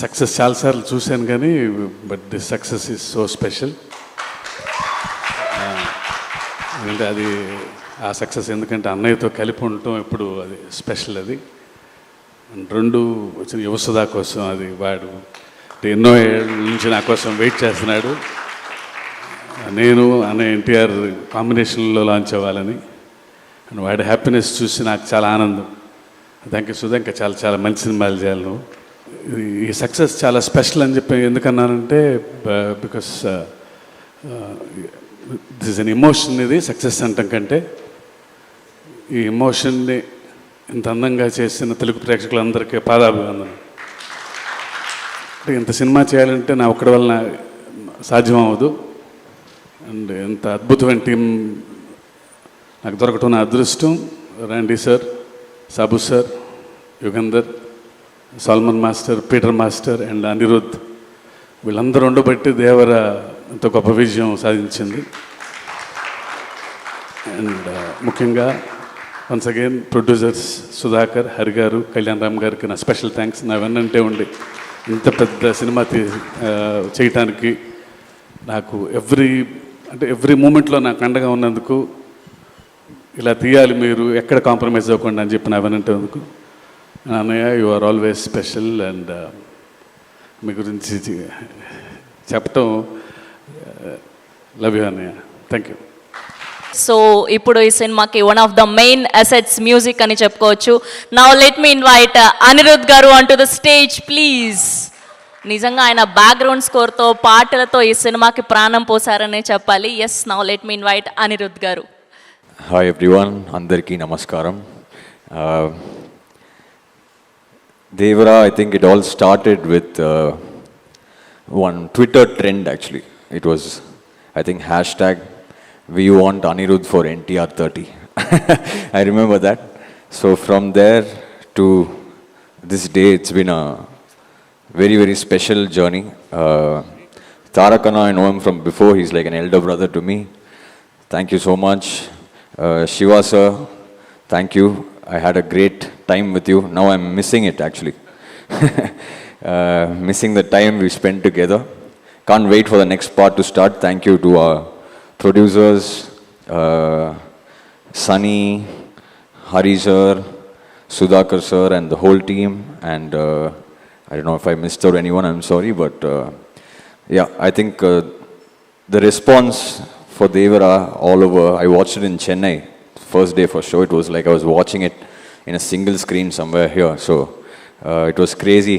Success చాలాసార్లు చూశాను కానీ but this success is so special. ఎందుకంటే అది ఆ సక్సెస్ ఎందుకంటే అన్నయ్యతో కలిపి ఉండటం ఎప్పుడు అది స్పెషల్. అది రెండు వచ్చిన యువసుధా కోసం అది వాడు ఎన్నో ఏళ్ళ నుంచి నా కోసం వెయిట్ చేస్తున్నాడు. నేను అన్నయ్య ఎన్టీఆర్ కాంబినేషన్లో లాంచ్ అవ్వాలని అండ్ వాడి హ్యాపీనెస్ చూసి నాకు చాలా ఆనందం. థ్యాంక్ యూ సుధా, ఇంకా చాలా చాలా మంచి సినిమాలు చేయాలి నువ్వు. ఈ సక్సెస్ చాలా స్పెషల్ అని చెప్పి ఎందుకన్నానంటే because this is an emotion. ఇది సక్సెస్ అంటాం కంటే ఈ ఎమోషన్ని ఇంత అందంగా చేసిన తెలుగు ప్రేక్షకులందరికీ పాదాభివందనం. ఇంత సినిమా చేయాలంటే నా ఒక్కడి వలన సాధ్యం అవ్వదు. అండ్ ఎంత అద్భుతమైన టీం నాకు దొరకటం నా అదృష్టం. Randy sir, Sabu sir, Yugandhar, Salman master, Peter master and Anirudh, వీళ్ళందరూ ఉండబట్టి దేవర ఎంతో గొప్ప విజయం సాధించింది. అండ్ ముఖ్యంగా once again producers Sudhakar, Hari గారు, కళ్యాణ్ రామ్ గారికి నా స్పెషల్ థ్యాంక్స్. నా వెన్నంటే ఉండి ఇంత పెద్ద సినిమా చేయటానికి నాకు ఎవ్రీ మూమెంట్లో నాకు అండగా ఉన్నందుకు, ఇలా తీయాలి మీరు ఎక్కడ కాంప్రమైజ్ అవ్వకుండా అని చెప్పి నా వెనంటే అందుకు అన్నయ్య you are always special. And మీ గురించి చెప్పటం లవ్ యూ అన్నయ్య. Thank you. సో ఇప్పుడు ఈ సినిమాకి one of the main assets music అని చెప్పుకోవచ్చు. Now let me invite Anirudh గారు on to the stage please. నిజంగా ఆయన బ్యాక్గ్రౌండ్ స్కోర్తో పాటలతో ఈ సినిమాకి ప్రాణం పోసారనే చెప్పాలి. Yes, now let me invite Anirudh గారు. హాయ్ ఎవ్రీవన్, అందరికీ నమస్కారం. Devara, I think it all started with one Twitter trend actually. It was, I think, hashtag we want Anirudh for NTR 30. I remember that. So from there to this day, it's been a very, very special journey. Tarakana, I know him from before. He's like an elder brother to me. Thank you so much. Shiva sir, thank you. I had a great time with you. Now I'm missing it actually. Missing the time we spent together. Can't wait for the next part to start. Thank you to our producers, Sunny, Hari sir, Sudhakar sir and the whole team. And I don't know if I missed out anyone, I'm sorry. But yeah, I think the response for Devara all over, I watched it in Chennai. First day for sure, it was like I was watching it in a single screen somewhere here. So it was crazy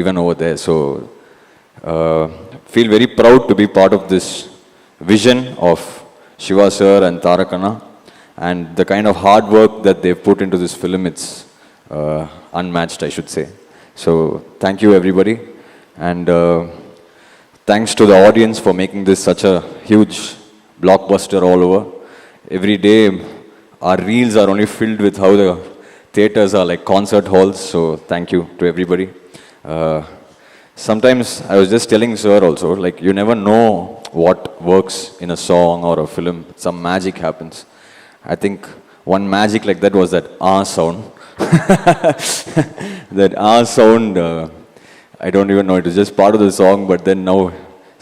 even over there. So feel very proud to be part of this vision of Shiva sir and Tarakana, and the kind of hard work that they've put into this film, it's unmatched, I should say. So thank you everybody, and thanks to the audience for making this such a huge blockbuster all over. Every day our reels are only filled with how the theaters are like concert halls, so thank you to everybody. Sometimes I was just telling sir also, like you never know what works in a song or a film. Some magic happens. I think one magic like that was that sound. That sound, I don't even know, it was just part of the song, but then now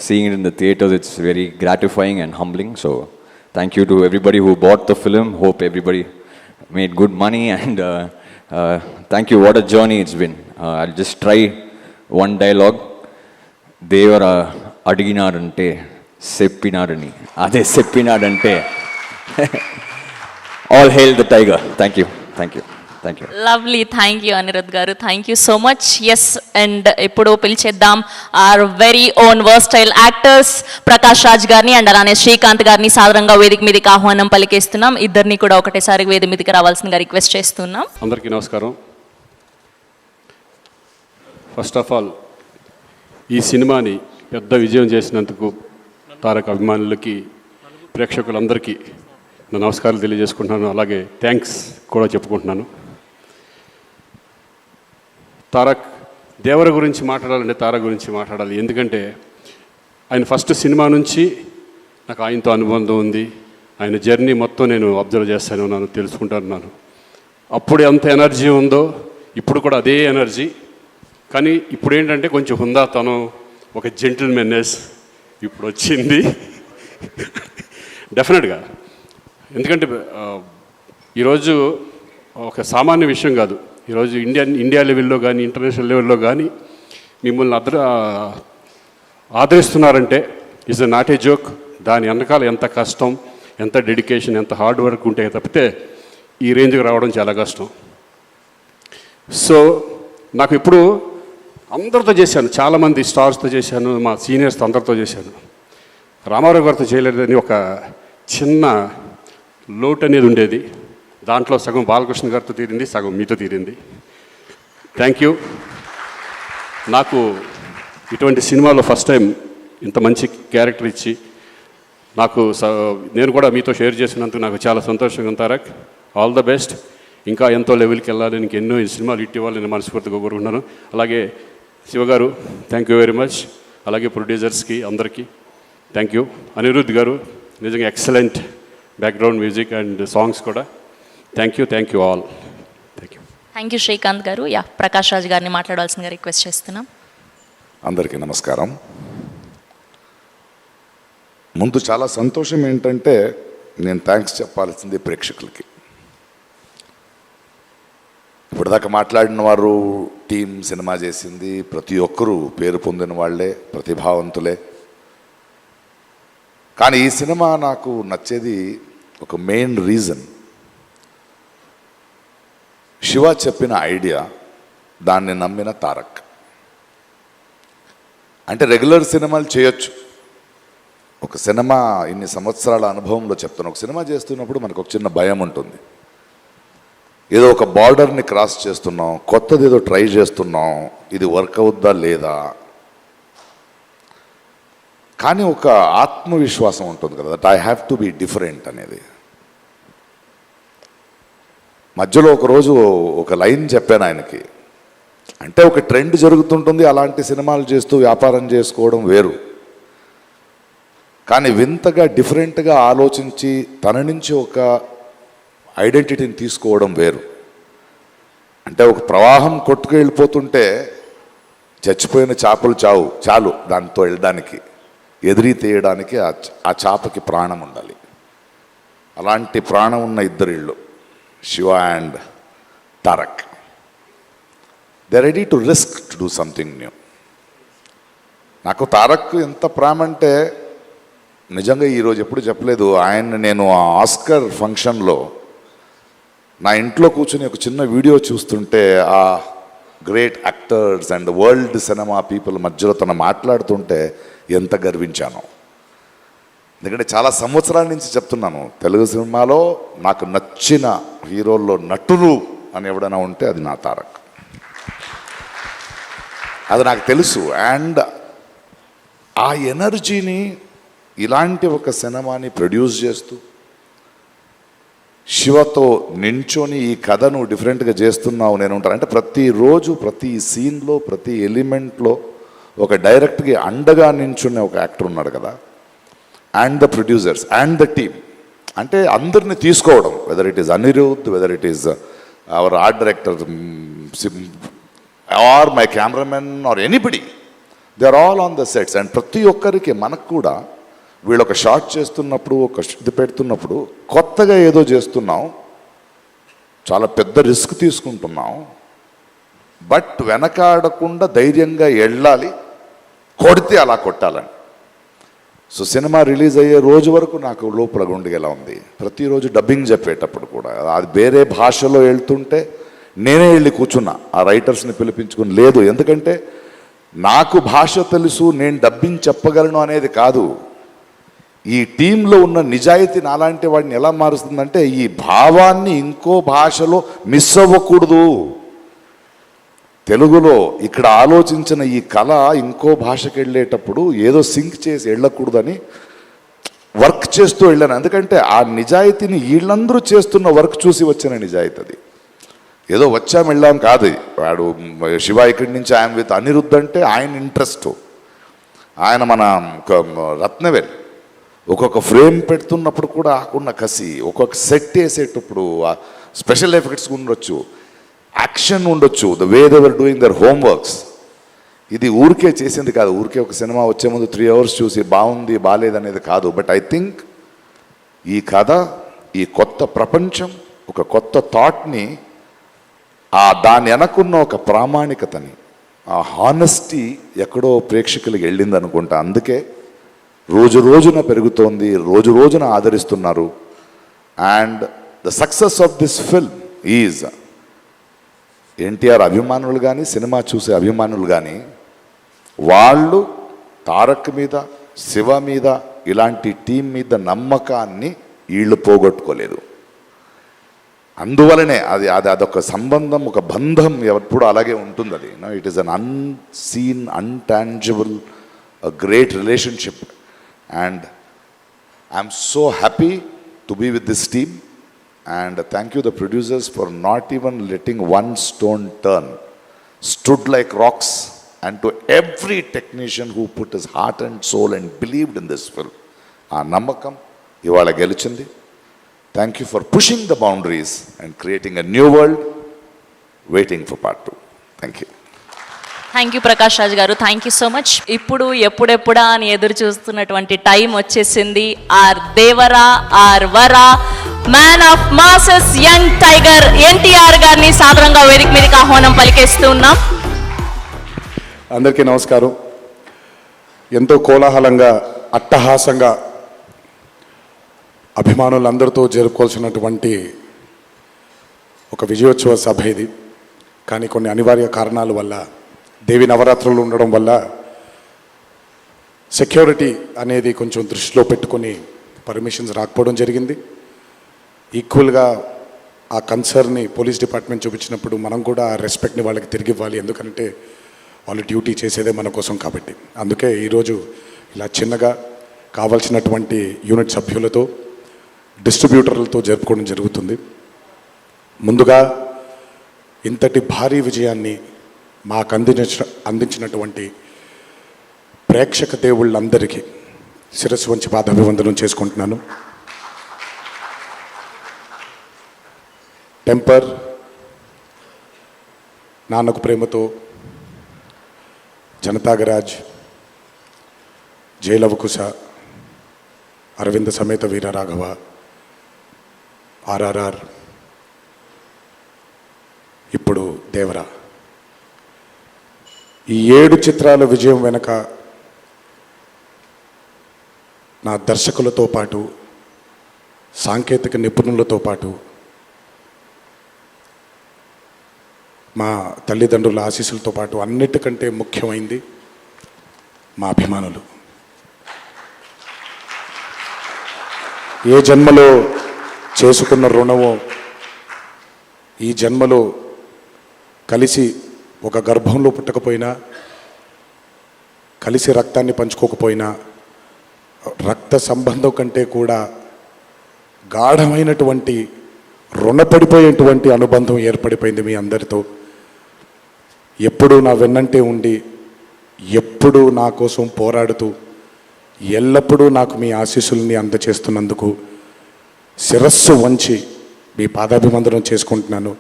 seeing it in the theaters, it's very gratifying and humbling. So thank you to everybody who bought the film. Hope everybody made good money, and thank you. What a journey it's been. I'll just try one dialogue. Devara adiginadante seppinadani ade seppinadante. All hail the tiger. Thank you. Thank you. Thank you. Lovely. Thank you Anirudh గారు, thank you so much. Yes, and ఇప్పుడు పిలిచేద్దాం our very own versatile actors Prakash Raj గారిని and అలానే శ్రీకాంత్ గారిని సాధారణంగా వేదిక మీదకి ఆహ్వానం పలికేస్తున్నాం. ఇద్దరిని కూడా ఒకటేసారి వేదిక మీదకి రావాల్సిందిగా రిక్వెస్ట్ చేస్తున్నాం. అందరికీ నమస్కారం. ఫస్ట్ ఆఫ్ ఆల్ ఈ సినిమాని పెద్ద విజయం చేసినందుకు తారక అభిమానులకి, ప్రేక్షకులందరికీ నా నమస్కారాలు తెలియజేసుకుంటున్నాను. అలాగే థ్యాంక్స్ కూడా చెప్పుకుంటున్నాను. దేవర గురించి మాట్లాడాలంటే తారక్ గురించి మాట్లాడాలి. ఎందుకంటే ఆయన ఫస్ట్ సినిమా నుంచి నాకు ఆయనతో అనుబంధం ఉంది. ఆయన జర్నీ మొత్తం నేను అబ్జర్వ్ చేస్తానే ఉన్నాను, తెలుసుకుంటున్నాను. అప్పుడు ఎంత ఎనర్జీ ఉందో ఇప్పుడు కూడా అదే ఎనర్జీ. కానీ ఇప్పుడు ఏంటంటే కొంచెం హుందాతనం, ఒక జెంటిల్మెన్నెస్ ఇప్పుడు వచ్చింది డెఫినెట్గా. ఎందుకంటే ఈరోజు ఒక సామాన్య విషయం కాదు. ఈరోజు ఇండియా లెవెల్లో కానీ ఇంటర్నేషనల్ లెవెల్లో కానీ మిమ్మల్ని ఆదరిస్తున్నారంటే ఇస్ నాట్ ఏ జోక్. దాని వెనకాల ఎంత కష్టం, ఎంత డెడికేషన్, ఎంత హార్డ్ వర్క్ ఉంటే తప్పితే ఈ రేంజ్కి రావడం చాలా కష్టం. సో నాకు ఇప్పుడు అందరితో చేశాను, చాలామంది స్టార్స్తో చేశాను, మా సీనియర్స్తో అందరితో చేశాను. రామారావు గారితో చేయలేదని ఒక చిన్న లోటు అనేది ఉండేది. దాంట్లో సగం బాలకృష్ణ గారితో తీరింది, సగం మీతో తీరింది. Thank you. నాకు ఇటువంటి సినిమాలో ఫస్ట్ టైం ఇంత మంచి క్యారెక్టర్ ఇచ్చి నేను కూడా మీతో షేర్ చేసినందుకు నాకు చాలా సంతోషంగా ఉంది తారక్. All the best. ఇంకా ఎంతో లెవెల్కి వెళ్ళాలి, నీకు ఎన్నో సినిమాలు హిట్ ఇవ్వాలి నేను మనస్ఫూర్తిగా కోరుకుంటున్నాను. అలాగే శివగారు థ్యాంక్ యూ వెరీ మచ్. అలాగే ప్రొడ్యూసర్స్కి అందరికీ థ్యాంక్ యూ. అనిరుద్ధ్ గారు నిజంగా excellent background music and songs కూడా. Thank you all. Thank you Srikanth garu. Prakash Raj గారిని మాట్లాడాల్సిందిగా రిక్వెస్ట్ చేస్తున్నాం. అందరికీ నమస్కారం. ముందు చాలా సంతోషం ఏంటంటే నేను థ్యాంక్స్ చెప్పాల్సింది ప్రేక్షకులకి. ఇప్పటిదాకా మాట్లాడిన వారు, టీం సినిమా చేసింది, ప్రతి ఒక్కరూ పేరు పొందిన వాళ్ళే, ప్రతిభావంతులే. కానీ ఈ సినిమా నాకు నచ్చేది ఒక మెయిన్ రీజన్, శివ చెప్పిన ఐడియా, దాన్ని నమ్మిన తారక్. అంటే రెగ్యులర్ సినిమాలు చేయొచ్చు, ఒక సినిమా ఇన్ని సంవత్సరాల అనుభవంలో చెప్తాను, ఒక సినిమా చేస్తున్నప్పుడు మనకు ఒక చిన్న భయం ఉంటుంది. ఏదో ఒక బార్డర్ని క్రాస్ చేస్తున్నాం, కొత్తది ఏదో ట్రై చేస్తున్నాం, ఇది వర్క్ అవుద్దా లేదా. కానీ ఒక ఆత్మవిశ్వాసం ఉంటుంది కదా, that I have to be different అనేది. మధ్యలో ఒకరోజు ఒక లైన్ చెప్పాను ఆయనకి, అంటే ఒక ట్రెండ్ జరుగుతుంటుంది, అలాంటి సినిమాలు చేస్తూ వ్యాపారం చేసుకోవడం వేరు, కానీ వింతగా డిఫరెంట్గా ఆలోచించి తన నుంచి ఒక ఐడెంటిటీని తీసుకోవడం వేరు. అంటే ఒక ప్రవాహం కొట్టుకు వెళ్ళిపోతుంటే చచ్చిపోయిన చేపలు చాలు దాంతో వెళ్ళడానికి, ఎదిరి తీయడానికి ఆ చేపకి ప్రాణం ఉండాలి. అలాంటి ప్రాణం ఉన్న ఇద్దరిళ్ళు Shiva and Tarak. They ready to risk to do something new. నాకు తారక్ ఎంత ప్రేమ అంటే నిజంగా ఈరోజు ఎప్పుడు చెప్పలేదు. ఆయన నేను ఆస్కర్ ఫంక్షన్లో నా ఇంట్లో కూర్చుని ఒక చిన్న వీడియో చూస్తుంటే ఆ great actors and world cinema people మధ్యలో తను మాట్లాడుతుంటే ఎంత గర్వించాను. ఎందుకంటే చాలా సంవత్సరాల నుంచి చెప్తున్నాను, తెలుగు సినిమాలో నాకు నచ్చిన హీరోల్లో నటులు అని ఎవడైనా ఉంటే అది నా తారక్. అది నాకు తెలుసు. అండ్ ఆ ఎనర్జీని ఇలాంటి ఒక సినిమాని ప్రొడ్యూస్ చేస్తూ శివతో నించొని ఈ కథను డిఫరెంట్గా చేస్తున్నావు నేను ఉంటాను అంటే ప్రతిరోజు ప్రతి సీన్లో ప్రతి ఎలిమెంట్లో ఒక డైరెక్ట్కి అండగా నించునే ఒక యాక్టర్ ఉన్నాడు కదా. And the producers and the team, అంటే అందరిని తీసుకోవడం, whether it is Anirudh, whether it is our art director or my cameramen or anybody, they are all on the sets. And ప్రతి ఒక్కరికి మనకు కూడా వీళ్ళు ఒక షాట్ చేస్తున్నప్పుడు, ఒక ఇది పెడుతున్నప్పుడు కొత్తగా ఏదో చేస్తున్నాం, చాలా పెద్ద రిస్క్ తీసుకుంటున్నాం, బట్ వెనకాడకుండా ధైర్యంగా వెళ్ళాలి, కొడితే అలా కొట్టాలని. సో సినిమా రిలీజ్ అయ్యే రోజు వరకు నాకు లోపల గుండెగా ఉంది. ప్రతిరోజు డబ్బింగ్ చెప్పేటప్పుడు కూడా అది వేరే భాషలో వెళ్తుంటే నేనే వెళ్ళి కూర్చున్నా, ఆ రైటర్స్ని పిలిపించుకుని. లేదు, ఎందుకంటే నాకు భాష తెలుసు, నేను డబ్బింగ్ చెప్పగలను అనేది కాదు, ఈ టీంలో ఉన్న నిజాయితీ నాలాంటి వాడిని ఎలా మారుస్తుందంటే ఈ భావాన్ని ఇంకో భాషలో మిస్ అవ్వకూడదు. తెలుగులో ఇక్కడ ఆలోచించిన ఈ కళ ఇంకో భాషకి వెళ్ళేటప్పుడు ఏదో సింక్ చేసి వెళ్ళకూడదని వర్క్ చేస్తూ వెళ్ళాను. ఎందుకంటే ఆ నిజాయితీని వీళ్ళందరూ చేస్తున్న వర్క్ చూసి వచ్చిన నిజాయితీ అది. ఏదో వచ్చాం వెళ్ళాం కాదు. వాడు శివ ఇక్కడి నుంచి ఆయన విత్ అనిరుద్ధ్ అంటే ఆయన ఇంట్రెస్ట్, ఆయన మన రత్నవేల్ ఒక్కొక్క ఫ్రేమ్ పెడుతున్నప్పుడు కూడా ఆకున్న కసి, ఒక్కొక్క సెట్ వేసేటప్పుడు స్పెషల్ ఎఫెక్ట్స్ ఉండొచ్చు, యాక్షన్ ఉండొచ్చు, the way they were doing their homeworks, ఇది ఊరికే చేసింది కాదు, ఊరికే ఒక సినిమా వచ్చే ముందు 3 hours చూసి బాగుంది బాగాలేదనేది కాదు. బట్ ఐ థింక్ ఈ కథ, ఈ కొత్త ప్రపంచం, ఒక కొత్త థాట్ని, దాని వెనకున్న ఒక ప్రామాణికతని, ఆ హానెస్టీ ఎక్కడో ప్రేక్షకులకి వెళ్ళింది అనుకుంటా. అందుకే రోజు రోజున పెరుగుతోంది, రోజు రోజున ఆదరిస్తున్నారు. And the success of this film is NTR అభిమానులు కానీ, సినిమా చూసే అభిమానులు కానీ, వాళ్ళు తారక్ మీద, శివ మీద, ఇలాంటి టీం మీద నమ్మకాన్ని వీళ్ళు పోగొట్టుకోలేదు. అందువలనే అదొక సంబంధం, ఒక బంధం ఎప్పుడు అలాగే ఉంటుంది. అది it is un unseen, untangible, great relationship. And I'm so happy to be with this team. And thank you the producers for not even letting one stone turn. Stood like rocks. And to every technician who put his heart and soul and believed in this film. Aa namakam ivala gelichindi. Thank you for pushing the boundaries and creating a new world. Waiting for part 2. Thank you. Thank you Prakash Raj గారు, thank you so much. ఇప్పుడు ఎప్పుడెప్పుడా అని ఎదురు చూస్తున్నటువంటి time వచ్చేసింది. ఆర్ దేవరా, ఆర్ వరా, man of masses, young tiger NTR గారిని సాదరంగా వేదిక మీదకి ఆహ్వానం పలికేస్తూ ఉన్నాం. అందరికీ నమస్కారం. ఎంతో కోలాహలంగా, అట్టహాసంగా అభిమానులందరితో జరుపుకోవాల్సినటువంటి ఒక విజయోత్సవ సభ ఇది. కానీ కొన్ని అనివార్య కారణాల వల్ల, దేవి నవరాత్రులు ఉండడం వల్ల సెక్యూరిటీ అనేది కొంచెం దృష్టిలో పెట్టుకొని పర్మిషన్స్ రాకపోవడం జరిగింది. ఈక్వల్గా ఆ కన్సర్న్ని పోలీస్ డిపార్ట్మెంట్ చూపించినప్పుడు మనం కూడా ఆ రెస్పెక్ట్ని వాళ్ళకి తిరిగి ఇవ్వాలి. ఎందుకంటే వాళ్ళు డ్యూటీ చేసేదే మన కోసం కాబట్టి. అందుకే ఈరోజు ఇలా చిన్నగా కావాల్సినటువంటి యూనిట్ సభ్యులతో, డిస్ట్రిబ్యూటర్లతో జరుపుకోవడం జరుగుతుంది. ముందుగా ఇంతటి భారీ విజయాన్ని మాకు అందించినటువంటి ప్రేక్షక దేవుళ్ళందరికీ శిరస్సు వంచి పాదాభివందనం చేసుకుంటున్నాను. టెంపర్, నాన్నకు ప్రేమతో, జనతాగరాజ్, జయలవకుశ, అరవింద సమేత వీరరాఘవ, ఆర్ఆర్ఆర్, ఇప్పుడు దేవరా, ఈ 7 చిత్రాల విజయం వెనక నా దర్శకులతో పాటు, సాంకేతిక నిపుణులతో పాటు, మా తల్లిదండ్రుల ఆశీస్సులతో పాటు అన్నిటికంటే ముఖ్యమైంది మా అభిమానులు. ఏ జన్మలో చేసుకున్న రుణమో, ఈ జన్మలో కలిసి ఒక గర్భంలో పుట్టకపోయినా, కలిసి రక్తాన్ని పంచుకోకపోయినా, రక్త సంబంధం కంటే కూడా గాఢమైనటువంటి రుణపడిపోయేటువంటి అనుబంధం ఏర్పడిపోయింది మీ అందరితో. ఎప్పుడూ నా వెన్నంటే ఉండి, ఎప్పుడూ నా కోసం పోరాడుతూ, ఎల్లప్పుడూ నాకు మీ ఆశీస్సుల్ని అందచేస్తున్నందుకు శిరస్సు వంచి మీ పాదాభివందనం చేసుకుంటున్నాను.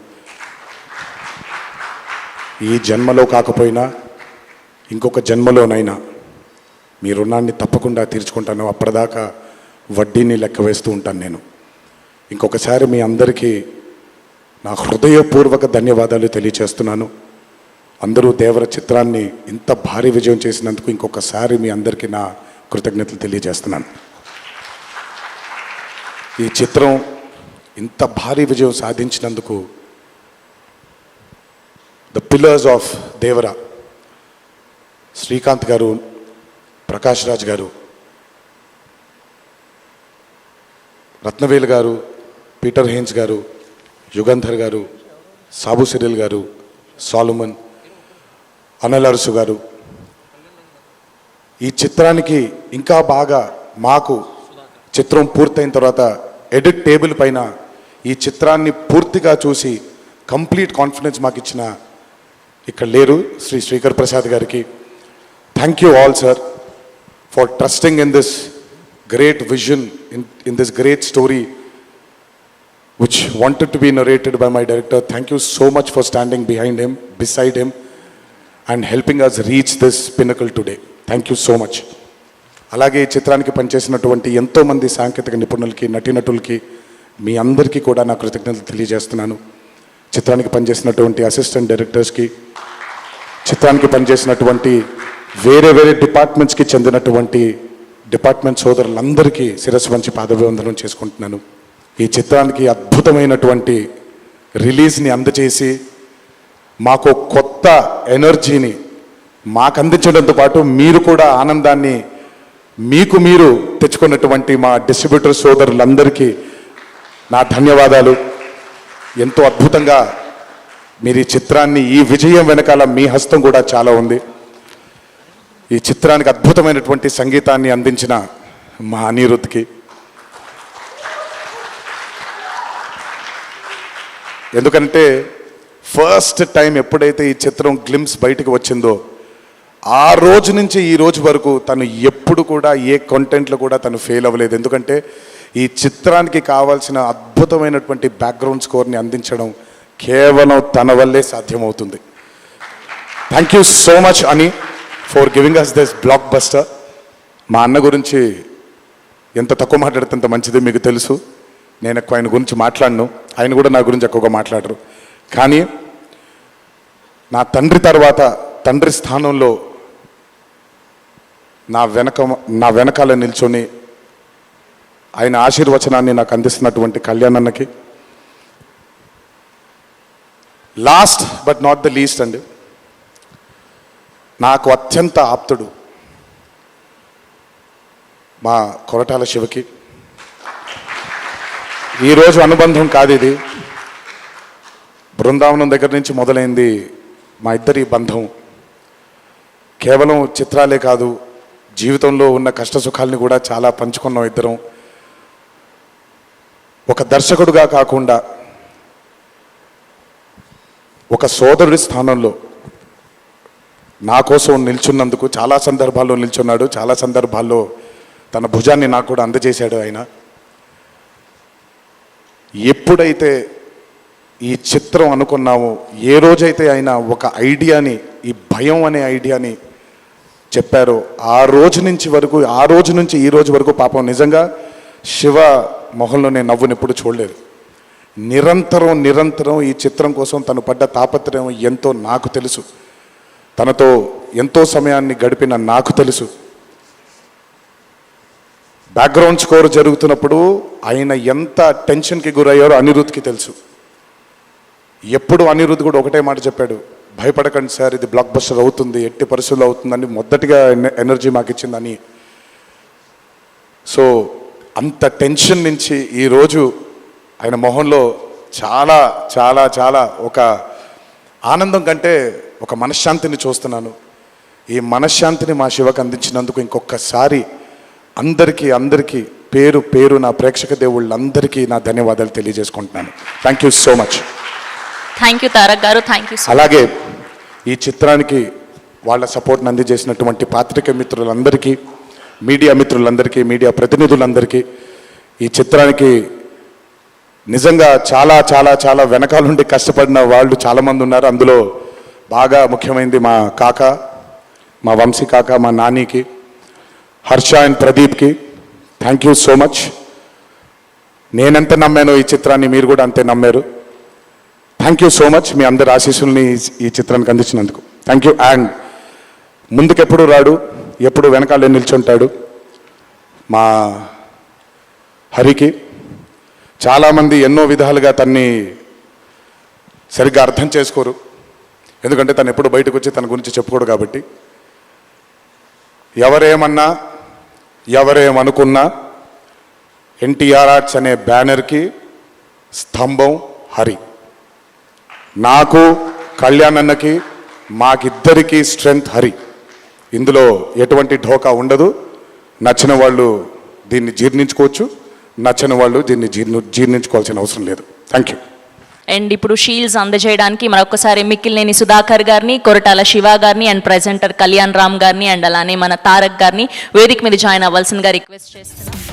ఈ జన్మలో కాకపోయినా ఇంకొక జన్మలోనైనా మీ రుణాన్ని తప్పకుండా తీర్చుకుంటాను. అప్పటిదాకా వడ్డీని లెక్క వేస్తూ ఉంటాను నేను. ఇంకొకసారి మీ అందరికీ నా హృదయపూర్వక ధన్యవాదాలు తెలియచేస్తున్నాను. అందరూ దేవర చిత్రాన్ని ఇంత భారీ విజయం చేసినందుకు ఇంకొకసారి మీ అందరికీ నా కృతజ్ఞతలు తెలియజేస్తున్నాను. ఈ చిత్రం ఇంత భారీ విజయం సాధించినందుకు the pillars of Devara, Srikanth garu, Prakash Raj గారు, రత్నవేలు గారు, పీటర్ హేన్స్ గారు, యుగంధర్ గారు, సాబు సిరిల్ గారు, సాలుమన్, అనిల్ అరసు గారు, ఈ చిత్రానికి ఇంకా బాగా మాకు చిత్రం పూర్తయిన తర్వాత ఎడిట్ టేబుల్ పైన ఈ చిత్రాన్ని పూర్తిగా చూసి కంప్లీట్ కాన్ఫిడెన్స్ మాకు ఇచ్చిన ఇక్కడ లేరు శ్రీ శ్రీకర్ ప్రసాద్ గారికి thank you all sir for trusting in this great vision in this great story which wanted to be narrated by my director. Thank you so much for standing behind him, beside him. And helping us reach this pinnacle today. Thank you so much. అలాగే ఈ చిత్రానికి పనిచేసినటువంటి ఎంతోమంది సాంకేతిక నిపుణులకి, నటీనటులకి, మీ అందరికీ కూడా నా కృతజ్ఞతలు తెలియజేస్తున్నాను. చిత్రానికి పనిచేసినటువంటి అసిస్టెంట్ డైరెక్టర్స్కి, చిత్రానికి పనిచేసినటువంటి వేరే వేరే డిపార్ట్మెంట్స్కి చెందినటువంటి డిపార్ట్మెంట్ సోదరులందరికీ శిరస్సు వంచి పాదాభివందనం చేసుకుంటున్నాను. ఈ చిత్రానికి అద్భుతమైనటువంటి రిలీజ్ని అందజేసి మాకు కొత్త ఎనర్జీని మాకు అందించడంతో పాటు మీరు కూడా ఆనందాన్ని మీకు మీరు తెచ్చుకున్నటువంటి మా డిస్ట్రిబ్యూటర్ సోదరులందరికీ నా ధన్యవాదాలు. ఎంతో అద్భుతంగా మీరు ఈ చిత్రాన్ని, ఈ విజయం వెనకాల మీ హస్తం కూడా చాలా ఉంది. ఈ చిత్రానికి అద్భుతమైనటువంటి సంగీతాన్ని అందించిన మా అనిరుద్ధ్కి, ఎందుకంటే ఫస్ట్ టైం ఎప్పుడైతే ఈ చిత్రం గ్లిమ్స్ బయటకు వచ్చిందో ఆ రోజు నుంచి ఈ రోజు వరకు తను ఎప్పుడు కూడా ఏ కంటెంట్లో కూడా తను ఫెయిల్ అవ్వలేదు. ఎందుకంటే ఈ చిత్రానికి కావాల్సిన అద్భుతమైనటువంటి బ్యాక్గ్రౌండ్ స్కోర్ని అందించడం కేవలం తన వల్లే సాధ్యమవుతుంది. థ్యాంక్ యూ సో మచ్ అని for giving us this blockbuster. మా అన్న గురించి ఎంత తక్కువ మాట్లాడితే అంత మంచిది, మీకు తెలుసు. నేను ఎక్కువ ఆయన గురించి మాట్లాడను, ఆయన కూడా నా గురించి ఎక్కువగా మాట్లాడరు. కానీ నా తండ్రి తర్వాత, తండ్రి స్థానంలో నా వెనకాల నిల్చొని ఆయన ఆశీర్వచనాన్ని నాకు అందిస్తున్నటువంటి కళ్యాణ్ అన్నకి, last but not the least అండి, నాకు అత్యంత ఆప్తుడు మా కొరటాల శివకి. ఈరోజు అనుబంధం కాదు ఇది, బృందావనం దగ్గర నుంచి మొదలైంది మా ఇద్దరి బంధం. కేవలం చిత్రాలే కాదు, జీవితంలో ఉన్న కష్ట సుఖాలని కూడా చాలా పంచుకున్నాం ఇద్దరం. ఒక దర్శకుడుగా కాకుండా ఒక సోదరుడి స్థానంలో నా కోసం నిల్చున్నందుకు చాలా సందర్భాల్లో నిల్చున్నాడు, చాలా సందర్భాల్లో తన భుజాన్ని నాకు కూడా అందజేశాడు ఆయన. ఎప్పుడైతే ఈ చిత్రం అనుకున్నామో, ఏ రోజైతే ఆయన ఒక ఐడియాని, ఈ భయం అనే ఐడియాని చెప్పారో, ఆ రోజు నుంచి ఈ రోజు వరకు పాపం నిజంగా శివ మొహంలో నేను నవ్వుని ఎప్పుడు చూడలేదు. నిరంతరం ఈ చిత్రం కోసం తను పడ్డ తాపత్రయం ఎంతో నాకు తెలుసు. తనతో ఎంతో సమయాన్ని గడిపిన నాకు తెలుసు. బ్యాక్గ్రౌండ్ స్కోర్ జరుగుతున్నప్పుడు ఆయన ఎంత టెన్షన్కి గురయ్యారో అనిరుద్ధ్కి తెలుసు. ఎప్పుడు అనిరుద్ధ్ కూడా ఒకటే మాట చెప్పాడు, భయపడకండి సార్, ఇది బ్లాక్ బస్టర్ అవుతుంది, ఎట్టి పరిస్థితుల్లో అవుతుందని మొదటిగా ఎనర్జీ మాకు ఇచ్చిందని. సో అంత టెన్షన్ నుంచి ఈరోజు ఆయన మొహంలో చాలా చాలా చాలా ఒక ఆనందం కంటే ఒక మనశ్శాంతిని చూస్తున్నాను. ఈ మనశ్శాంతిని మా శివకు అందించినందుకు ఇంకొకసారి అందరికీ పేరు పేరు నా ప్రేక్షక దేవుళ్ళందరికీ నా ధన్యవాదాలు తెలియజేసుకుంటున్నాను. Thank you so much. Thank you Tarak గారు, థ్యాంక్ యూ. అలాగే ఈ చిత్రానికి వాళ్ళ సపోర్ట్ని అందజేసినటువంటి పాత్రిక మిత్రులందరికీ, మీడియా మిత్రులందరికీ, మీడియా ప్రతినిధులందరికీ, ఈ చిత్రానికి నిజంగా చాలా చాలా చాలా వెనకాల నుండి కష్టపడిన వాళ్ళు చాలామంది ఉన్నారు. అందులో బాగా ముఖ్యమైనది మా కాక, మా వంశీ కాక, మా నానికి, హర్ష అండ్ ప్రదీప్కి థ్యాంక్ యూ సో మచ్. నేనెంత నమ్మానో ఈ చిత్రాన్ని మీరు కూడా అంతే నమ్మారు. Thank you so much. మీ అందరి ఆశీస్సుల్ని ఈ చిత్రానికి అందించినందుకు థ్యాంక్ యూ. అండ్ ముందుకెప్పుడు రాడు, ఎప్పుడు వెనకాల నిల్చుంటాడు మా హరికి. చాలామంది ఎన్నో విధాలుగా తన్ని సరిగ్గా అర్థం చేసుకోరు, ఎందుకంటే తను ఎప్పుడు బయటకు వచ్చి తన గురించి చెప్పుకోడు కాబట్టి. ఎవరేమన్నా ఎవరేమనుకున్నా ఎన్టీఆర్ ఆర్ట్స్ అనే బ్యానర్కి స్తంభం హరి. నాకు, కళ్యాణ్ అన్నకి, మాకిద్దరికీ స్ట్రెంగ్త్ హరి. ఇందులో ఎటువంటి ఢోకా ఉండదు. నచ్చిన వాళ్ళు దీన్ని జీర్ణించుకోవచ్చు, నచ్చని వాళ్ళు దీన్ని జీర్ణించుకోవాల్సిన అవసరం లేదు. Thank you. అండ్ ఇప్పుడు షీల్డ్స్ అందజేయడానికి మరొకసారి మిక్కిలినేని సుధాకర్ గారిని, కొరటాల శివ గారిని అండ్ ప్రెజెంటర్ కళ్యాణ్ రామ్ గారిని అండ్ అలానే మన తారక్ గారిని వేదిక మీద జాయిన్ అవ్వాల్సిందిగా రిక్వెస్ట్ చేస్తున్నాం.